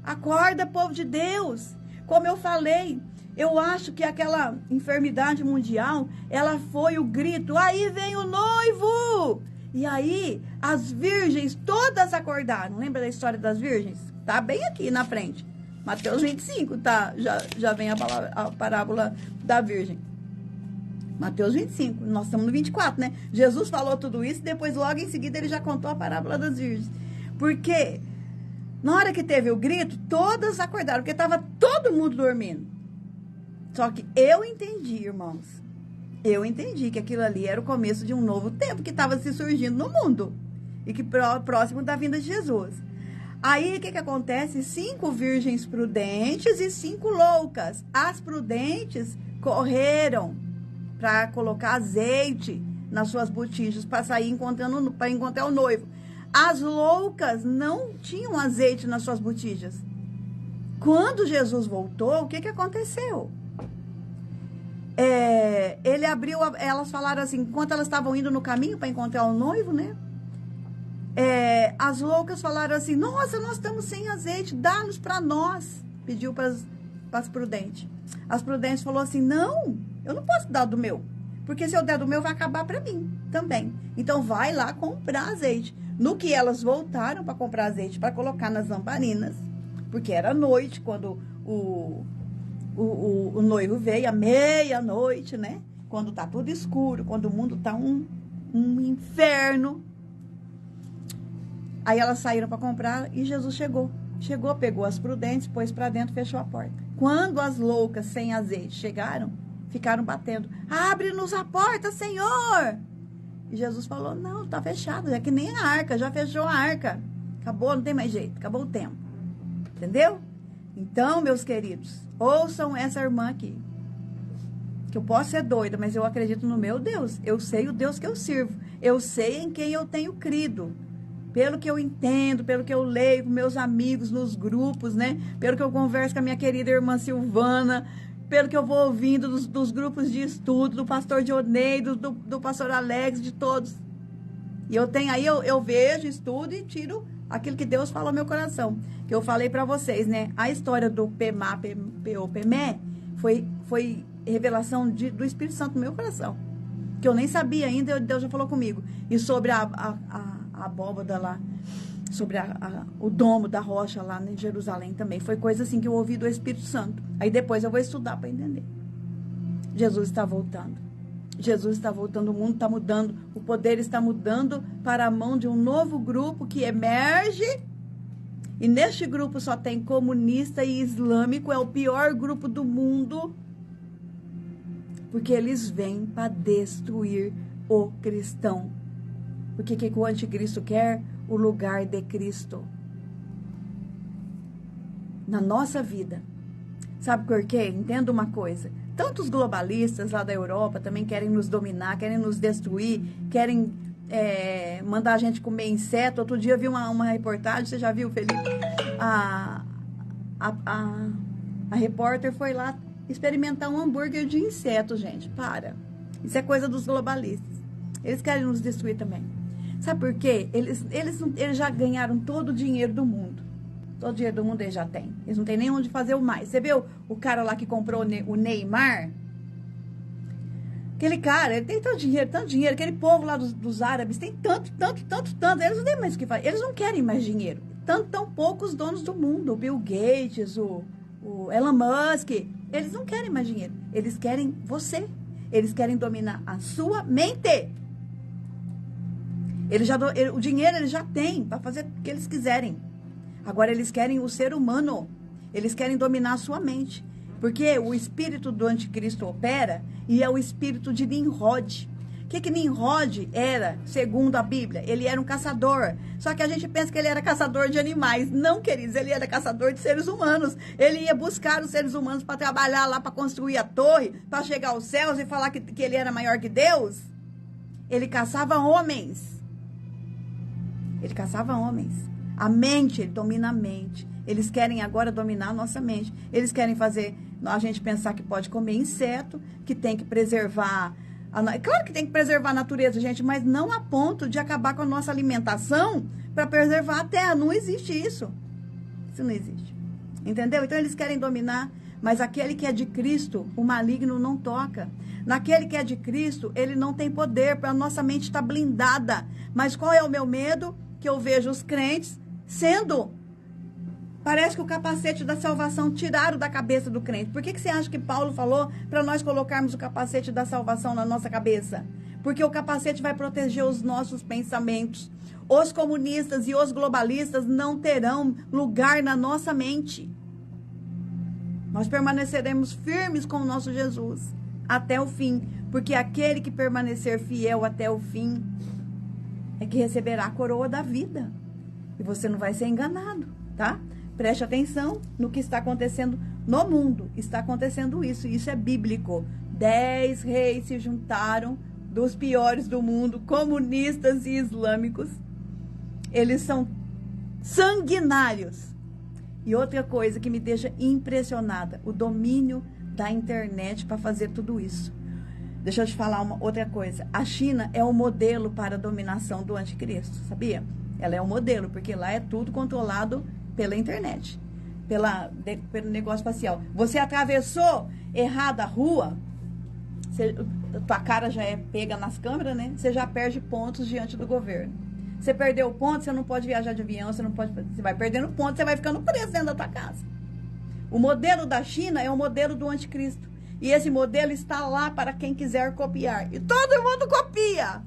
Acorda, povo de Deus. Como eu falei, eu acho que aquela enfermidade mundial, ela foi o grito, aí vem o noivo. E aí, as virgens todas acordaram. Lembra da história das virgens? Tá bem aqui na frente. Mateus 25, tá? Já vem a parábola da virgem. Mateus 25, nós estamos no 24, né? Jesus falou tudo isso, depois logo em seguida ele já contou a parábola das virgens. Porque na hora que teve o grito, todas acordaram, porque estava todo mundo dormindo. Só que eu entendi, irmãos, que aquilo ali era o começo de um novo tempo que estava se surgindo no mundo. E que próximo da vinda de Jesus. Aí, o que acontece? 5 virgens prudentes e 5 loucas. As prudentes correram para colocar azeite nas suas botijas para sair para encontrar o noivo. As loucas não tinham azeite nas suas botijas. Quando Jesus voltou, o que aconteceu? Ele abriu, elas falaram assim, enquanto elas estavam indo no caminho para encontrar o noivo, né? As loucas falaram assim, nossa, nós estamos sem azeite, dá-nos para nós. Pediu para para as Prudentes. As Prudentes falou assim, não, eu não posso dar do meu. Porque se eu der do meu, vai acabar para mim também. Então, vai lá comprar azeite. No que elas voltaram para comprar azeite, para colocar nas lamparinas, porque era noite, quando o noivo veio, à meia-noite, né? Quando tá tudo escuro, quando o mundo tá um inferno. Aí elas saíram para comprar e Jesus chegou. Chegou, pegou as Prudentes, pôs para dentro, fechou a porta. Quando as loucas sem azeite chegaram, ficaram batendo. Abre-nos a porta, Senhor! E Jesus falou, não, tá fechado. É que nem a arca, já fechou a arca. Acabou, não tem mais jeito, acabou o tempo. Entendeu? Então, meus queridos, ouçam essa irmã aqui. Que eu posso ser doida, mas eu acredito no meu Deus. Eu sei o Deus que eu sirvo. Eu sei em quem eu tenho crido. Pelo que eu entendo, pelo que eu leio com meus amigos nos grupos, né? Pelo que eu converso com a minha querida irmã Silvana, pelo que eu vou ouvindo dos grupos de estudo, do pastor Dionei, do pastor Alex, de todos. E eu tenho aí, eu vejo, estudo e tiro aquilo que Deus falou no meu coração. Que eu falei para vocês, né? A história do PEMA, PEME, foi revelação do Espírito Santo no meu coração. Que eu nem sabia ainda, Deus já falou comigo. E sobre a abóbada lá, sobre o domo da rocha lá em Jerusalém também. Foi coisa assim que eu ouvi do Espírito Santo. Aí depois eu vou estudar para entender. Jesus está voltando. Jesus está voltando, o mundo está mudando, o poder está mudando para a mão de um novo grupo que emerge. E neste grupo só tem comunista e islâmico, é o pior grupo do mundo. Porque eles vêm para destruir o cristão. Porque o que o anticristo quer? O lugar de Cristo na nossa vida. Sabe por quê? Entenda uma coisa. Tantos globalistas lá da Europa também querem nos dominar, querem nos destruir, querem mandar a gente comer inseto. Outro dia eu vi uma reportagem, você já viu, Felipe? A repórter foi lá experimentar um hambúrguer de inseto, gente. Para. Isso é coisa dos globalistas. Eles querem nos destruir também. Sabe por quê? Eles já ganharam todo o dinheiro do mundo. Todo o dinheiro do mundo eles já têm. Eles não têm nem onde fazer o mais. Você viu o cara lá que comprou o Neymar? Aquele cara, ele tem tanto dinheiro. Aquele povo lá dos árabes tem tanto. Eles não têm mais o que fazer. Eles não querem mais dinheiro. Tão poucos donos do mundo. O Bill Gates, o Elon Musk. Eles não querem mais dinheiro. Eles querem você. Eles querem dominar a sua mente. O dinheiro eles já têm para fazer o que eles quiserem. Agora eles querem o ser humano. Eles querem dominar a sua mente. Porque o espírito do anticristo opera e é o espírito de Nimrod. O que Nimrod era, segundo a Bíblia? Ele era um caçador. Só que a gente pensa que ele era caçador de animais. Não, queridos, ele era caçador de seres humanos. Ele ia buscar os seres humanos para trabalhar lá, para construir a torre, para chegar aos céus e falar que ele era maior que Deus. Ele caçava homens. Ele caçava homens. A mente, ele domina a mente. Eles querem agora dominar a nossa mente. Eles querem fazer a gente pensar que pode comer inseto, que tem que preservar. Claro que tem que preservar a natureza, gente, mas não a ponto de acabar com a nossa alimentação para preservar a terra. Não existe isso. Isso não existe. Entendeu? Então eles querem dominar, mas aquele que é de Cristo, o maligno não toca. Naquele que é de Cristo, ele não tem poder, a nossa mente está blindada. Mas qual é o meu medo? Que eu vejo os crentes parece que o capacete da salvação tiraram da cabeça do crente. Por que você acha que Paulo falou para nós colocarmos o capacete da salvação na nossa cabeça? Porque o capacete vai proteger os nossos pensamentos. Os comunistas e os globalistas não terão lugar na nossa mente. Nós permaneceremos firmes com o nosso Jesus até o fim. Porque aquele que permanecer fiel até o fim é que receberá a coroa da vida. E você não vai ser enganado, tá? Preste atenção no que está acontecendo no mundo. Está acontecendo isso, e isso é bíblico. 10 reis se juntaram, dos piores do mundo, comunistas e islâmicos. Eles são sanguinários. E outra coisa que me deixa impressionada, o domínio da internet para fazer tudo isso. Deixa eu te falar outra coisa. A China é o modelo para a dominação do anticristo, sabia? Ela é o modelo, porque lá é tudo controlado pela internet. pelo negócio facial. Você atravessou errado a rua, tua cara já é pega nas câmeras, né? Você já perde pontos diante do governo. Você perdeu pontos, você não pode viajar de avião, você vai perdendo pontos, você vai ficando preso dentro da tua casa. O modelo da China é o modelo do anticristo. E esse modelo está lá para quem quiser copiar. E todo mundo copia.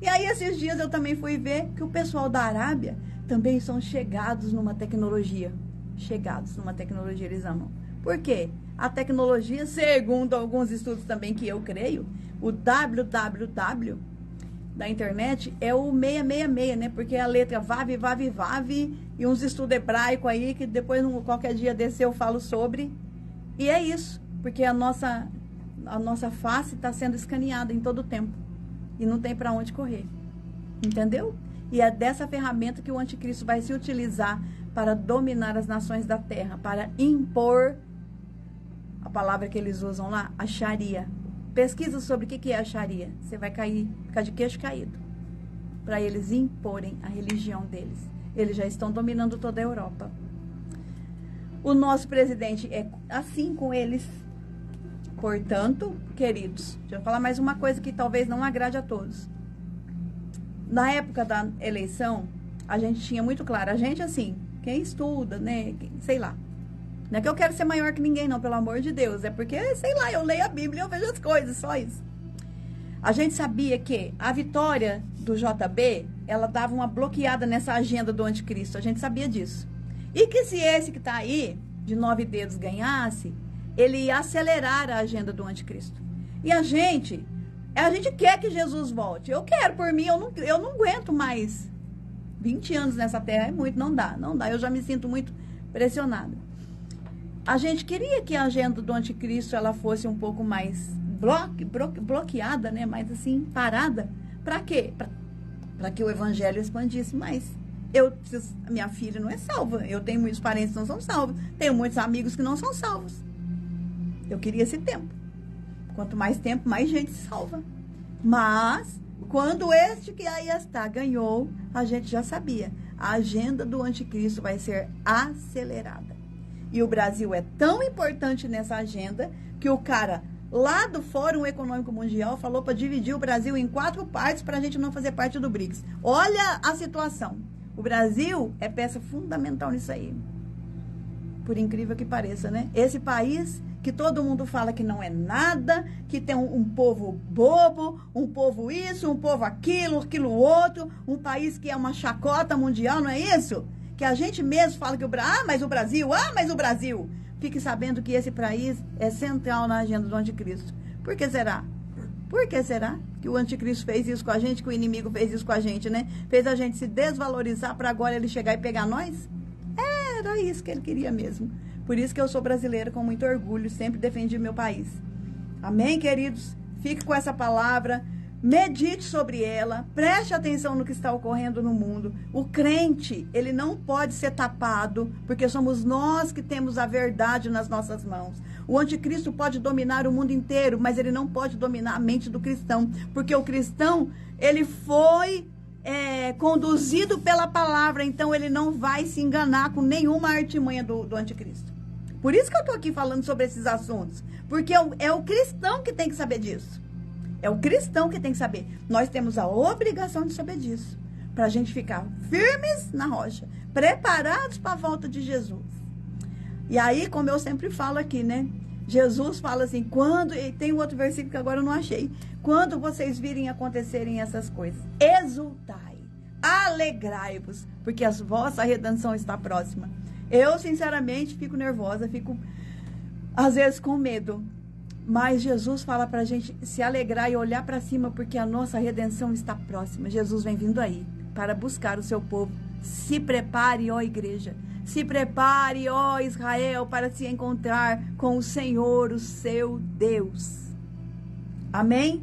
E aí, esses dias, eu também fui ver que o pessoal da Arábia também são chegados numa tecnologia. Chegados numa tecnologia, eles amam. Por quê? A tecnologia, segundo alguns estudos também que eu creio, o www da internet é o 666, né? Porque é a letra Vav, Vav, Vav e uns estudos hebraicos aí, que depois, qualquer dia desse, eu falo sobre. E é isso, porque a nossa face está sendo escaneada em todo o tempo. E não tem para onde correr. Entendeu? E é dessa ferramenta que o anticristo vai se utilizar para dominar as nações da terra, para impor a palavra que eles usam lá, a Sharia. Pesquisa sobre o que é a Sharia. Você vai ficar de queixo caído. Para eles imporem a religião deles. Eles já estão dominando toda a Europa. O nosso presidente é assim com eles. Portanto, queridos, deixa eu falar mais uma coisa que talvez não agrade a todos. Na época da eleição, a gente tinha muito claro, a gente assim, quem estuda, né, sei lá. Não é que eu quero ser maior que ninguém, não, pelo amor de Deus. É porque, sei lá, eu leio a Bíblia e eu vejo as coisas, só isso. A gente sabia que a vitória do JB, ela dava uma bloqueada nessa agenda do anticristo. A gente sabia disso. E que se esse que tá aí, de 9 dedos, ganhasse, ele ia acelerar a agenda do anticristo. E a gente quer que Jesus volte. Eu quero, por mim, eu não aguento mais. 20 anos nessa terra é muito, não dá. Eu já me sinto muito pressionada. A gente queria que a agenda do anticristo ela fosse um pouco mais bloqueada, né? Mais assim, parada. Para quê? Para que o evangelho expandisse mais. Minha filha não é salva. Eu tenho muitos parentes que não são salvos. Tenho muitos amigos que não são salvos. Eu queria esse tempo. Quanto mais tempo, mais gente se salva. Mas, quando este que aí está ganhou, a gente já sabia. A agenda do anticristo vai ser acelerada. E o Brasil é tão importante nessa agenda que o cara lá do Fórum Econômico Mundial falou para dividir o Brasil em 4 partes para a gente não fazer parte do BRICS. Olha a situação. O Brasil é peça fundamental nisso aí. Por incrível que pareça, né? Esse país que todo mundo fala que não é nada, que tem um povo bobo, um povo isso, um povo aquilo outro, um país que é uma chacota mundial, não é isso? Que a gente mesmo fala que mas o Brasil. Fique sabendo que esse país é central na agenda do anticristo. Por que será? Por que será que o anticristo fez isso com a gente, que o inimigo fez isso com a gente, né? Fez a gente se desvalorizar para agora ele chegar e pegar nós? Era isso que ele queria mesmo. Por isso que eu sou brasileira com muito orgulho, sempre defendi meu país. Amém, queridos? Fique com essa palavra, medite sobre ela, preste atenção no que está ocorrendo no mundo. O crente, ele não pode ser tapado, porque somos nós que temos a verdade nas nossas mãos. O anticristo pode dominar o mundo inteiro, mas ele não pode dominar a mente do cristão, porque o cristão, ele foi conduzido pela palavra, então ele não vai se enganar com nenhuma artimanha do anticristo. Por isso que eu estou aqui falando sobre esses assuntos, porque é o cristão que tem que saber disso. É o cristão que tem que saber. Nós temos a obrigação de saber disso, para a gente ficar firmes na rocha, preparados para a volta de Jesus. E aí, como eu sempre falo aqui, né? Jesus fala assim, e tem um outro versículo que agora eu não achei. Quando vocês virem acontecerem essas coisas, exultai, alegrai-vos, porque a vossa redenção está próxima. Eu, sinceramente, fico nervosa, fico, às vezes, com medo. Mas Jesus fala pra gente se alegrar e olhar para cima, porque a nossa redenção está próxima. Jesus vem vindo aí para buscar o seu povo. Se prepare, ó igreja. Se prepare, ó Israel, para se encontrar com o Senhor, o seu Deus. Amém?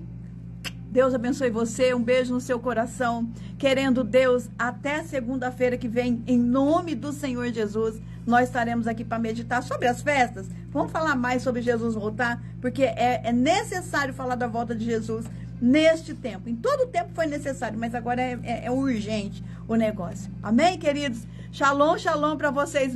Deus abençoe você, um beijo no seu coração. Querendo Deus, até segunda-feira que vem, em nome do Senhor Jesus, nós estaremos aqui para meditar sobre as festas. Vamos falar mais sobre Jesus voltar, porque é necessário falar da volta de Jesus neste tempo. Em todo tempo foi necessário, mas agora é urgente o negócio. Amém, queridos? Shalom, shalom para vocês.